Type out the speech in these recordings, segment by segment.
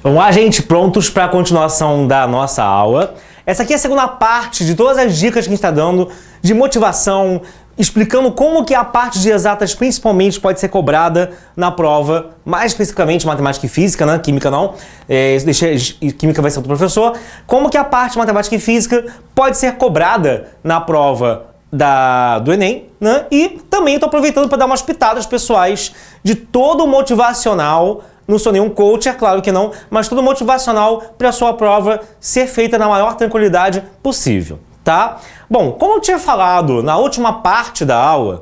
Vamos lá, gente, prontos para a continuação da nossa aula. Essa aqui é a segunda parte de todas as dicas que a gente está dando de motivação, explicando como que a parte de exatas principalmente pode ser cobrada na prova, mais especificamente matemática e física, né? Química não, química vai ser outro professor. Como que a parte de matemática e física pode ser cobrada na prova do Enem, né? E também estou aproveitando para dar umas pitadas pessoais de todo o motivacional. Não sou nenhum coach, é claro que não, mas tudo motivacional para a sua prova ser feita na maior tranquilidade possível, tá? Bom, como eu tinha falado na última parte da aula,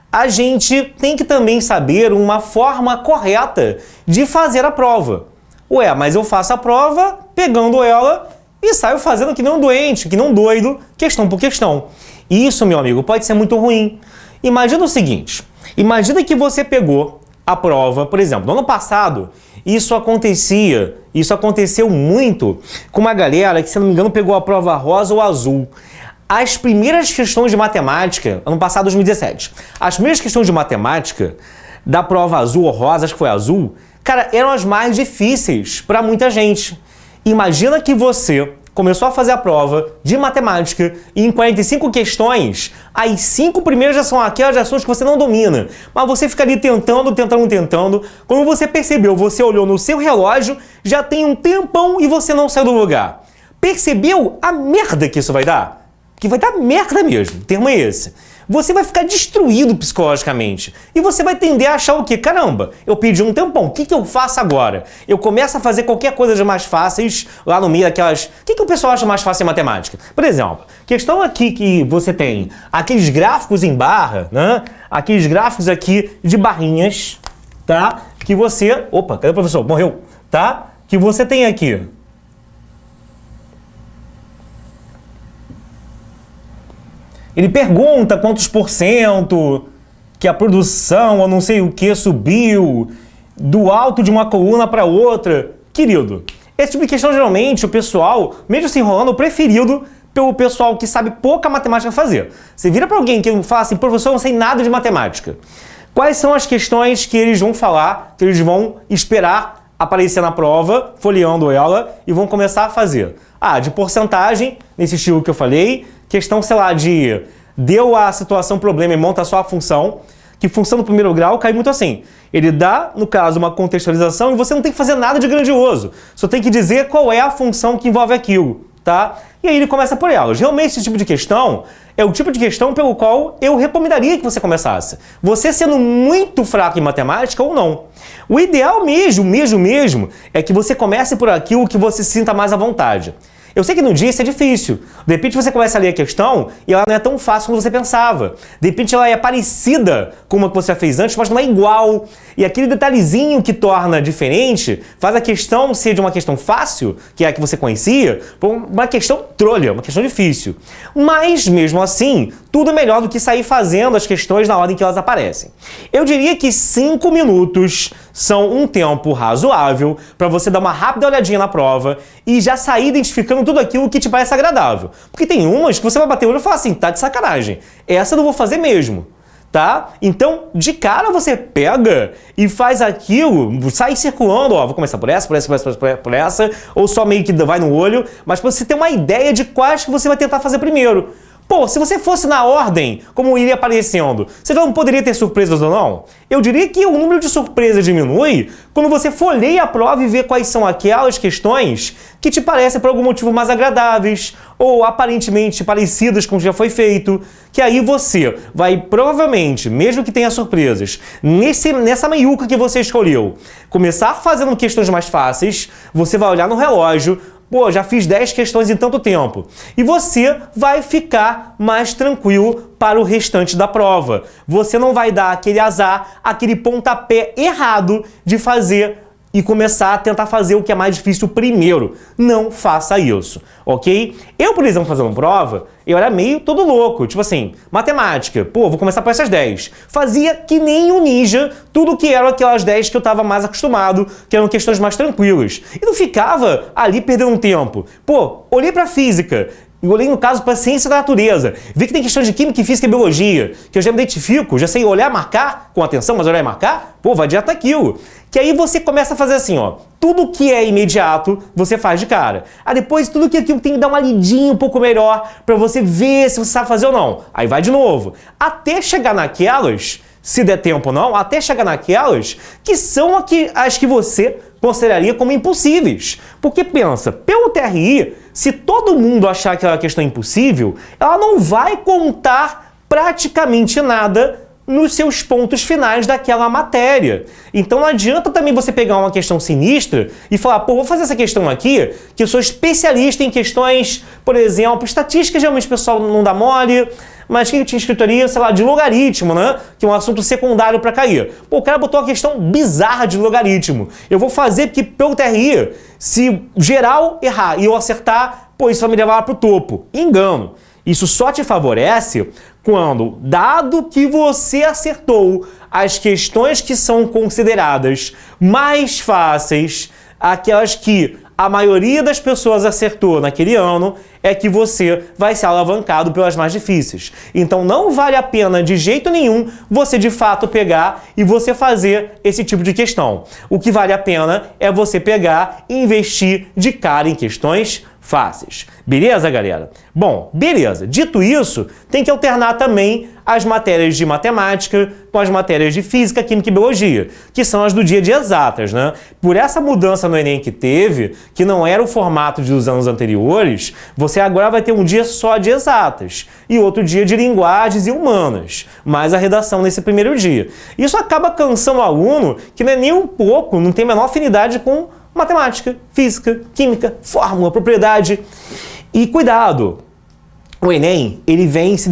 a gente tem que também saber uma forma correta de fazer a prova. Ué, mas eu faço a prova pegando ela e saio fazendo que nem um doente, que nem um doido, questão por questão. Isso, meu amigo, pode ser muito ruim. Imagina o seguinte, imagina que você pegou a prova, por exemplo, no ano passado, isso aconteceu muito com uma galera que, se não me engano, pegou a prova rosa ou azul. As primeiras questões de matemática, ano passado, 2017, as primeiras questões de matemática da prova azul ou rosa, acho que foi azul, cara, eram as mais difíceis para muita gente. Imagina que você começou a fazer a prova de matemática e em 45 questões, as 5 primeiras já são aquelas ações que você não domina, mas você fica ali tentando. Quando você percebeu, você olhou no seu relógio, já tem um tempão e você não saiu do lugar. Percebeu a merda que isso vai dar? Que vai dar merda mesmo, o termo é esse. Você vai ficar destruído psicologicamente. E você vai tender a achar o quê? Caramba, eu perdi um tempão, o que eu faço agora? Eu começo a fazer qualquer coisa de mais fáceis, lá no meio daquelas... O que o pessoal acha mais fácil em matemática? Por exemplo, questão aqui que você tem aqueles gráficos em barra, né? Aqueles gráficos aqui de barrinhas, tá? Que você... Opa, cadê o professor? Morreu, tá? Que você tem aqui. Ele pergunta quantos % que a produção, ou não sei o que, subiu do alto de uma coluna para outra. Querido, esse tipo de questão geralmente o pessoal, mesmo se enrolando, o preferido pelo pessoal que sabe pouca matemática fazer. Você vira para alguém que fala assim, professor, eu não sei nada de matemática. Quais são as questões que eles vão falar, que eles vão esperar aparecer na prova, folheando ela, e vão começar a fazer? Ah, de porcentagem, nesse estilo que eu falei. Questão, sei lá, de deu a situação problema e monta só a função, que função do primeiro grau cai muito assim. Ele dá, no caso, uma contextualização e você não tem que fazer nada de grandioso. Só tem que dizer qual é a função que envolve aquilo, tá? E aí ele começa por elas. Realmente esse tipo de questão é o tipo de questão pelo qual eu recomendaria que você começasse. Você sendo muito fraco em matemática ou não. O ideal mesmo, é que você comece por aquilo que você se sinta mais à vontade. Eu sei que no dia isso é difícil. De repente você começa a ler a questão e ela não é tão fácil como você pensava. De repente ela é parecida com uma que você já fez antes, mas não é igual. E aquele detalhezinho que torna diferente faz a questão ser de uma questão fácil, que é a que você conhecia, para uma questão trolha, uma questão difícil. Mas, mesmo assim, tudo é melhor do que sair fazendo as questões na ordem que elas aparecem. Eu diria que 5 minutos são um tempo razoável para você dar uma rápida olhadinha na prova e já sair identificando tudo aquilo que te parece agradável. Porque tem umas que você vai bater o olho e falar assim, tá de sacanagem, essa eu não vou fazer mesmo, tá? Então, de cara você pega e faz aquilo, sai circulando, ó, vou começar por essa, ou só meio que vai no olho, mas para você ter uma ideia de quais que você vai tentar fazer primeiro. Pô, se você fosse na ordem, como iria aparecendo, você não poderia ter surpresas ou não? Eu diria que o número de surpresas diminui quando você folheia a prova e vê quais são aquelas questões que te parecem por algum motivo mais agradáveis ou aparentemente parecidas com o que já foi feito, que aí você vai provavelmente, mesmo que tenha surpresas, nessa meiuca que você escolheu, começar fazendo questões mais fáceis, você vai olhar no relógio, pô, já fiz 10 questões em tanto tempo. E você vai ficar mais tranquilo para o restante da prova. Você não vai dar aquele azar, aquele pontapé errado de fazer e começar a tentar fazer o que é mais difícil primeiro. Não faça isso, ok? Eu, por exemplo, fazendo prova, eu era meio todo louco. Tipo assim, matemática, pô, vou começar por essas 10. Fazia que nem um ninja, tudo que eram aquelas 10 que eu estava mais acostumado, que eram questões mais tranquilas. E não ficava ali perdendo tempo. Pô, olhei pra física, e olhei, no caso, para ciência da natureza. Vi que tem questões de química, física e biologia, que eu já me identifico, já sei olhar e marcar com atenção, mas olhar e marcar, pô, vai direto aquilo. Que aí você começa a fazer assim, ó, tudo que é imediato, você faz de cara. Aí depois, tudo que aquilo tem que dar uma lidinha um pouco melhor pra você ver se você sabe fazer ou não. Aí vai de novo. Até chegar naquelas, se der tempo ou não, até chegar naquelas que são as que você consideraria como impossíveis. Porque pensa, pelo TRI, se todo mundo achar aquela questão impossível, ela não vai contar praticamente nada nos seus pontos finais daquela matéria. Então não adianta também você pegar uma questão sinistra e falar, pô, vou fazer essa questão aqui, que eu sou especialista em questões, por exemplo, estatística, geralmente o pessoal não dá mole, mas quem tinha escritoria, sei lá, de logaritmo, né? Que é um assunto secundário para cair. Pô, o cara botou uma questão bizarra de logaritmo. Eu vou fazer porque pelo TRI, se geral errar e eu acertar, pô, isso vai me levar para o topo. Engano. Isso só te favorece quando, dado que você acertou as questões que são consideradas mais fáceis, aquelas que a maioria das pessoas acertou naquele ano, é que você vai ser alavancado pelas mais difíceis. Então não vale a pena de jeito nenhum você de fato pegar e você fazer esse tipo de questão. O que vale a pena é você pegar e investir de cara em questões fáceis. Beleza, galera? Bom, beleza. Dito isso, tem que alternar também as matérias de matemática com as matérias de física, química e biologia, que são as do dia de exatas, né? Por essa mudança no Enem que teve, que não era o formato dos anos anteriores, você agora vai ter um dia só de exatas e outro dia de linguagens e humanas, mais a redação nesse primeiro dia. Isso acaba cansando o aluno que não é nem um pouco, não tem a menor afinidade com matemática, física, química, fórmula, propriedade. E cuidado, o Enem, ele vem se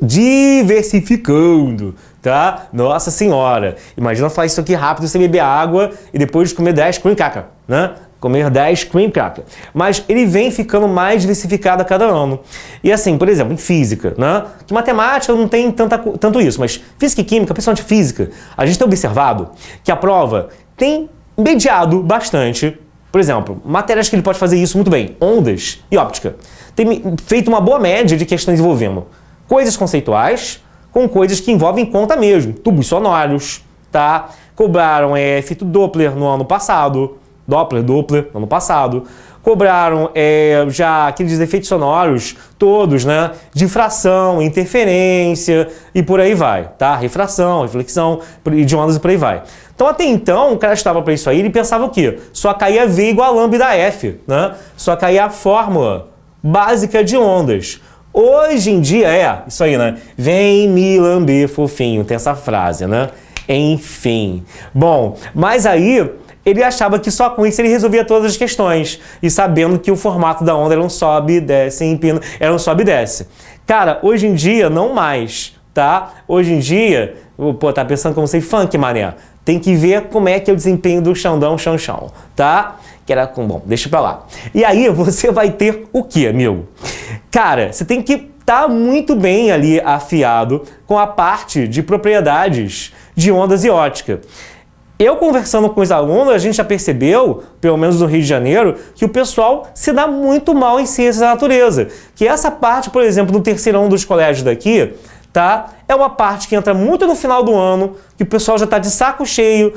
diversificando, tá? Nossa senhora, imagina falar isso aqui rápido, você beber água e depois comer 10 cream cracker, né? Comer 10 cream cracker. Mas ele vem ficando mais diversificado a cada ano. E assim, por exemplo, em física, né? Que matemática não tem tanto isso, mas física e química, principalmente física, a gente tem observado que a prova tem mediado bastante, por exemplo, matérias que ele pode fazer isso muito bem, ondas e óptica. Tem feito uma boa média de questões envolvendo coisas conceituais com coisas que envolvem conta mesmo, tubos sonoros, tá? Cobraram efeito Doppler no ano passado, Doppler no ano passado. Cobraram já aqueles efeitos sonoros todos, né? Difração, interferência e por aí vai, tá? Refração, reflexão, de ondas e por aí vai. Então, até então, o cara estava para isso aí, ele pensava o quê? Só caía V igual a lambda F, né? Só caía a fórmula básica de ondas. Hoje em dia, isso aí, né? Vem me lamber fofinho, tem essa frase, né? Enfim. Bom, mas aí ele achava que só com isso ele resolvia todas as questões. E sabendo que o formato da onda era um sobe e desce, empina, era um sobe e desce. Cara, hoje em dia, não mais, tá? Hoje em dia, pô, tá pensando como sei funk, mané. Tem que ver como é que é o desempenho do Xandão Xanchão, tá? Que era com... Bom, deixa pra lá. E aí você vai ter o quê, amigo? Cara, você tem que estar muito bem ali afiado com a parte de propriedades de ondas e ótica. Eu conversando com os alunos, a gente já percebeu, pelo menos no Rio de Janeiro, que o pessoal se dá muito mal em ciências da natureza. Que essa parte, por exemplo, do terceirão dos colégios daqui, tá? É uma parte que entra muito no final do ano, que o pessoal já está de saco cheio.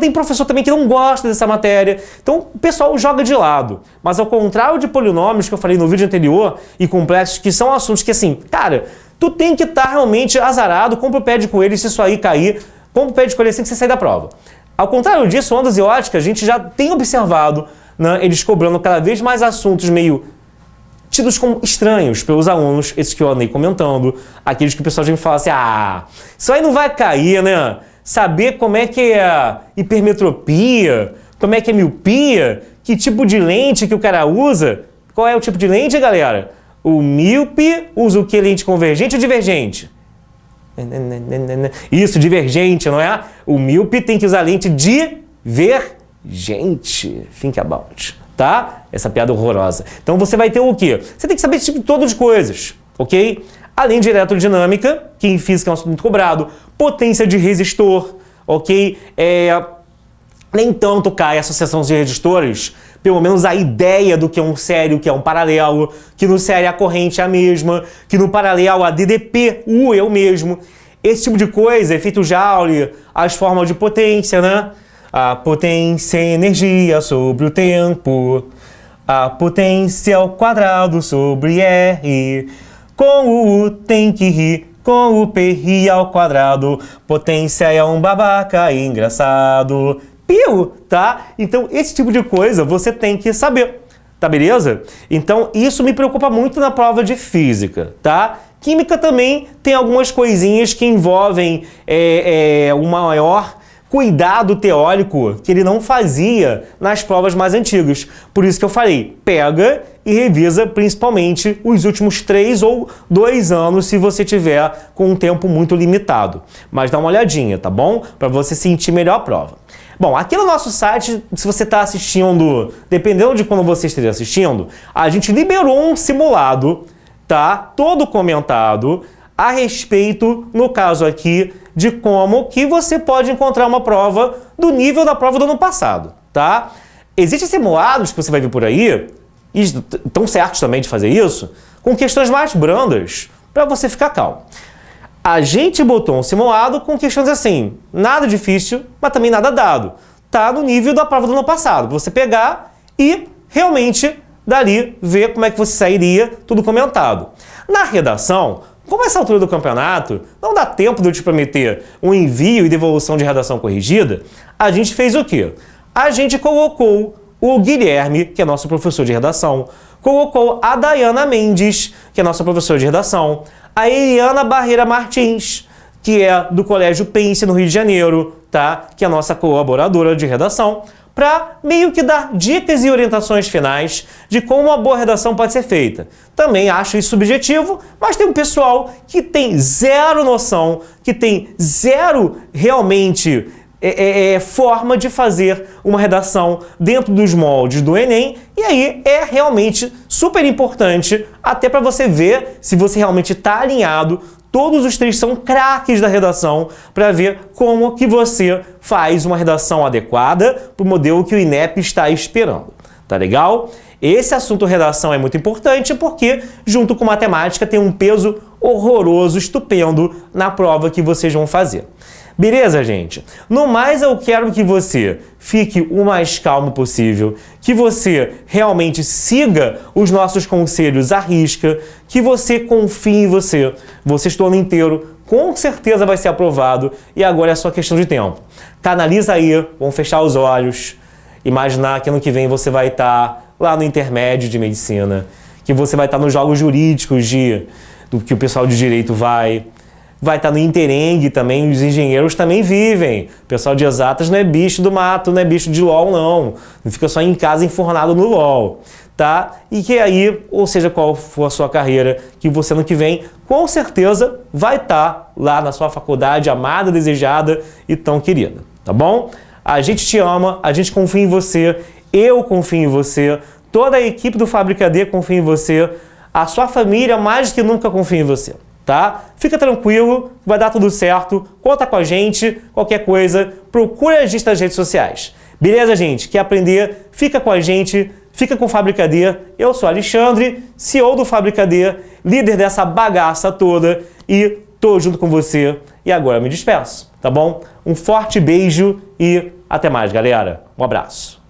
Tem professor também que não gosta dessa matéria. Então o pessoal joga de lado. Mas ao contrário de polinômios que eu falei no vídeo anterior e complexos, que são assuntos que assim, cara, tu tem que estar realmente azarado, compra o pé de coelho, se isso aí cair, compra o pé de coelho assim que você sair da prova. Ao contrário disso, ondas e ótica, a gente já tem observado, né, eles cobrando cada vez mais assuntos meio tidos como estranhos pelos alunos, esses que eu andei comentando, aqueles que o pessoal já me fala assim, isso aí não vai cair, né? Saber como é que é a hipermetropia, como é que é miopia, que tipo de lente que o cara usa. Qual é o tipo de lente, galera? O míope usa o que? Lente convergente ou divergente? Isso, divergente, não é? O míope tem que usar lente divergente. Think about. Tá? Essa piada horrorosa. Então você vai ter o quê? Você tem que saber esse tipo todo de coisas, ok? Além de eletrodinâmica, que em física é um assunto muito cobrado, potência de resistor, ok? Nem tanto cai a associação de resistores, pelo menos a ideia do que é um sério, que é um paralelo, que no sério a corrente é a mesma, que no paralelo a DDP-U é o mesmo. Esse tipo de coisa, efeito Joule, as fórmulas de potência, né? A potência é energia sobre o tempo. A potência ao quadrado sobre R. Com o U tem que rir, com o PRI ao quadrado. Potência é um babaca engraçado. Piu, tá? Então, esse tipo de coisa você tem que saber, tá beleza? Então, isso me preocupa muito na prova de física, tá? Química também tem algumas coisinhas que envolvem um maior cuidado teórico que ele não fazia nas provas mais antigas. Por isso que eu falei, pega e revisa principalmente os últimos 3 ou 2 anos se você tiver com um tempo muito limitado. Mas dá uma olhadinha, tá bom? Para você sentir melhor a prova. Bom, aqui no nosso site, se você está assistindo, dependendo de quando você esteja assistindo, a gente liberou um simulado, tá? Todo comentado a respeito, no caso aqui, de como que você pode encontrar uma prova do nível da prova do ano passado, tá? Existem simulados que você vai ver por aí, e estão certos também de fazer isso, com questões mais brandas, para você ficar calmo. A gente botou um simulado com questões assim, nada difícil, mas também nada dado. Tá no nível da prova do ano passado. Você pegar e realmente dali ver como é que você sairia, tudo comentado. Na redação, como essa altura do campeonato, não dá tempo de eu te prometer um envio e devolução de redação corrigida, a gente fez o quê? A gente colocou o Guilherme, que é nosso professor de redação, colocou a Dayana Mendes, que é nossa professora de redação, a Eliana Barreira Martins, que é do Colégio Pense, no Rio de Janeiro, tá? Que é a nossa colaboradora de redação, para meio que dar dicas e orientações finais de como uma boa redação pode ser feita. Também acho isso subjetivo, mas tem um pessoal que tem zero noção, que tem zero realmente forma de fazer uma redação dentro dos moldes do Enem, e aí é realmente super importante até para você ver se você realmente está alinhado. Todos os 3 são craques da redação para ver como que você faz uma redação adequada para o modelo que o INEP está esperando. Tá legal? Esse assunto redação é muito importante porque, junto com matemática, tem um peso horroroso, estupendo na prova que vocês vão fazer. Beleza, gente? No mais, eu quero que você fique o mais calmo possível, que você realmente siga os nossos conselhos à risca, que você confie em você. Você estou ano inteiro, com certeza vai ser aprovado e agora é só questão de tempo. Canaliza aí, vamos fechar os olhos, imaginar que ano que vem você vai estar lá no intermédio de medicina, que você vai estar nos jogos jurídicos do que o pessoal de direito vai estar no Intereng também, os engenheiros também vivem. O pessoal de exatas não é bicho do mato, não é bicho de LOL, não. Não fica só em casa enfornado no LOL, tá? E que aí, ou seja, qual for a sua carreira, que você ano que vem, com certeza, vai estar lá na sua faculdade amada, desejada e tão querida, tá bom? A gente te ama, a gente confia em você, eu confio em você, toda a equipe do Fábrica D confia em você, a sua família mais do que nunca confia em você. Tá? Fica tranquilo, vai dar tudo certo, conta com a gente, qualquer coisa, procura a gente nas redes sociais. Beleza, gente? Quer aprender? Fica com a gente, fica com o Fábrica D. Eu sou Alexandre, CEO do Fábrica D, líder dessa bagaça toda e tô junto com você. E agora eu me despeço, tá bom? Um forte beijo e até mais, galera. Um abraço.